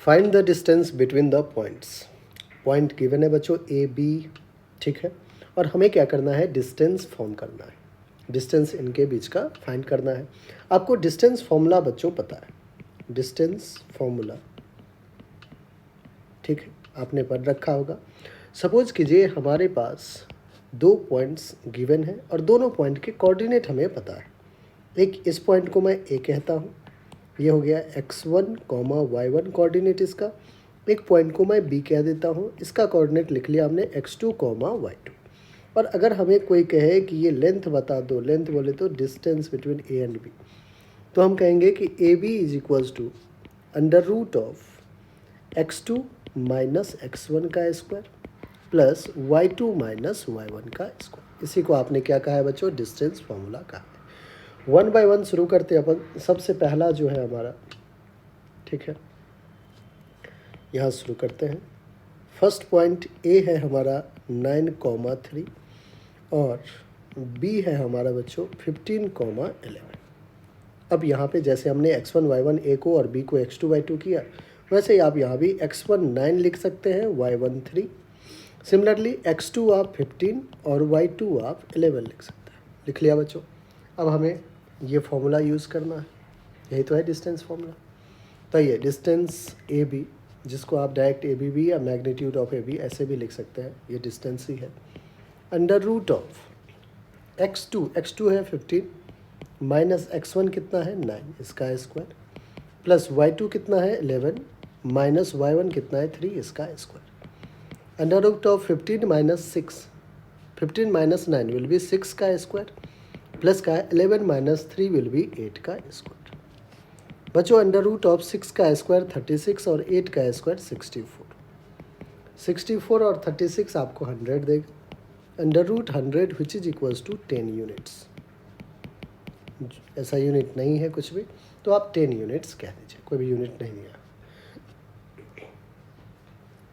Find the distance between the points. Point given है बच्चों A B, ठीक है, और हमें क्या करना है, डिस्टेंस फॉर्म करना है, डिस्टेंस इनके बीच का फाइंड करना है। आपको डिस्टेंस फॉर्मूला बच्चों पता है, डिस्टेंस फॉर्मूला, ठीक है, आपने पढ़ रखा होगा। सपोज कीजिए हमारे पास दो पॉइंट्स गिवन है और दोनों पॉइंट के कोऑर्डिनेट हमें पता है। एक इस पॉइंट को मैं ए कहता हूँ, ये हो गया x1 y1 कोऑर्डिनेट इसका। एक पॉइंट को मैं बी कह देता हूँ, इसका कोऑर्डिनेट लिख लिया हमने x2 y2। और अगर हमें कोई कहे कि ये लेंथ बता दो, लेंथ बोले तो distance between A and B, तो हम कहेंगे कि A B is equals to under root of x2 minus x1 का square plus y2 minus y1 का स्क्वायर। इसी को आपने क्या कहा है बच्चों, डिस्टेंस फॉर्मूला कहा है। वन बाय वन शुरू करते हैं अपन। सबसे पहला जो है हमारा, ठीक है, यहाँ शुरू करते हैं। फर्स्ट पॉइंट ए है हमारा 9,3 और बी है हमारा बच्चों 15,11। अब यहाँ पे जैसे हमने x1 y1 ए को और बी को x2 y2 किया, वैसे ही आप यहाँ भी x1 9 लिख सकते हैं, y1 3। सिमिलरली x2 आप 15 और y2 आप 11 लिख सकते हैं। लिख लिया बच्चों। अब हमें ये फॉर्मूला यूज़ करना है, यही तो है डिस्टेंस फॉर्मूला। तो ये डिस्टेंस ए बी, जिसको आप डायरेक्ट ए बी भी या मैग्नीट्यूड ऑफ ए बी ऐसे भी लिख सकते हैं, ये डिस्टेंस ही है। अंडर रूट ऑफ x2 है 15 माइनस x1 कितना है 9, इसका स्क्वायर प्लस y2 कितना है 11 माइनस y1 कितना है 3, इसका square. Under root of 15 minus 6, 15 minus 9 will be 6 का स्क्वायर प्लस का 11 माइनस 3 विल बी 8 का स्क्वायर। बच्चों अंडर रूट ऑफ 6 का स्क्वायर 36 और 8 का स्क्वायर 64। 64 और 36 आपको 100 देगा। Under root 100 which is equals to 10 units. ऐसा यूनिट नहीं है कुछ भी, तो आप 10 यूनिट्स कह दीजिए, कोई भी यूनिट नहीं दिया।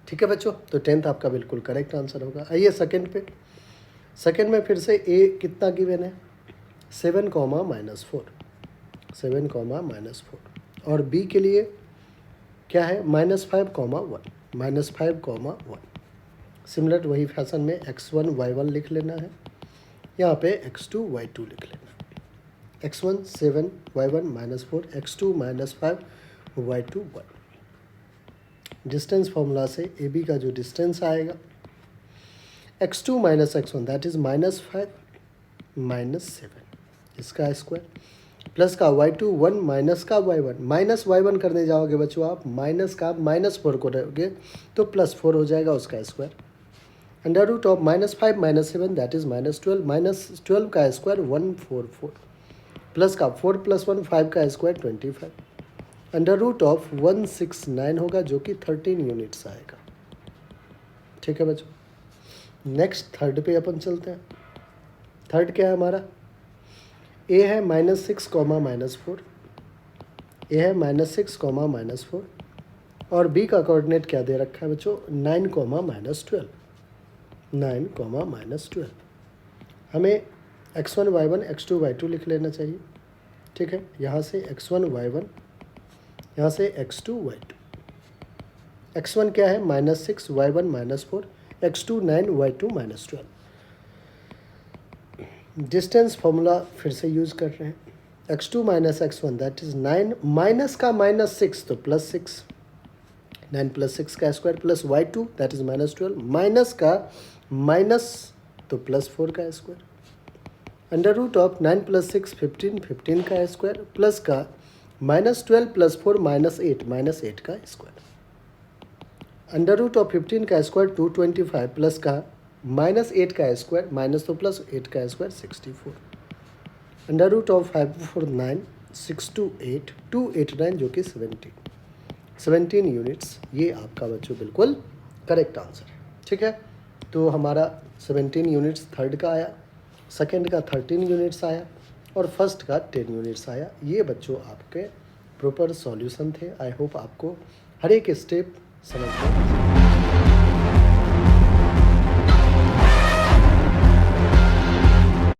ठीक है बच्चों, तो 10th आपका बिल्कुल करेक्ट आंसर होगा। आइए सेकंड पे। सेकंड में फिर से ए कितना गिवन है 7, -4, 7, -4 और बी के लिए क्या है -5, 1, -5, 1। सिमिलर वही फैशन में x1 y1 लिख लेना है, यहाँ पे x2 y2 लिख लेना है। x1 7 y1 -4, x2 -5 y2 1। Distance formula से ए बी का जो डिस्टेंस आएगा x2 minus x1 that is -5 -7, इसका स्क्वायर प्लस का y2 1 माइनस का y1, माइनस y1 करने जाओगे बच्चों आप, माइनस का -4 को रहोगे तो +4 हो जाएगा, उसका square. Under root of -5 -7 that is -12, -12 का स्क्वायर 144 प्लस का 4 + 1 5 का स्क्वायर 25। अंडर रूट ऑफ 169 होगा जो कि 13 यूनिट्स आएगा। ठीक है बच्चों, नेक्स्ट थर्ड पे अपन चलते हैं। थर्ड क्या है हमारा, ए है -6, -4, ए है -6, -4 और बी का कोऑर्डिनेट क्या दे रखा है बच्चों 9, -12, 9, -12। हमें x1 y1 x2 y2 लिख लेना चाहिए। ठीक है, यहाँ से x1 y1, यहाँ से x2 y2। x1 क्या है -6, y1 -4, x2 9, y2 -12। Distance formula फिर से यूज़ कर रहे हैं। x2 minus x1 that is 9, minus का -6 तो +6, 9 + 6 का square plus y2 that is -12, minus का माइनस तो +4 का स्क्वायर। अंडर रूट ऑफ 9 + 6 15, 15 का स्क्वायर प्लस का -12 + 4 -8 का स्क्वायर। अंडर रूट ऑफ 15 का स्क्वायर 225 प्लस का -8 का स्क्वायर माइनस तो +8 का स्क्वायर 64। अंडर रूट ऑफ 5 4 9 6 2 8 289 जो कि 17 यूनिट्स। ये आपका बच्चों बिल्कुल करेक्ट आंसर है। ठीक है, तो हमारा 17 यूनिट्स थर्ड का आया, सेकंड का 13 यूनिट्स आया और फर्स्ट का 10 यूनिट्स आया। ये बच्चों आपके प्रॉपर सॉल्यूशन थे। आई होप आपको हर एक स्टेप समझ में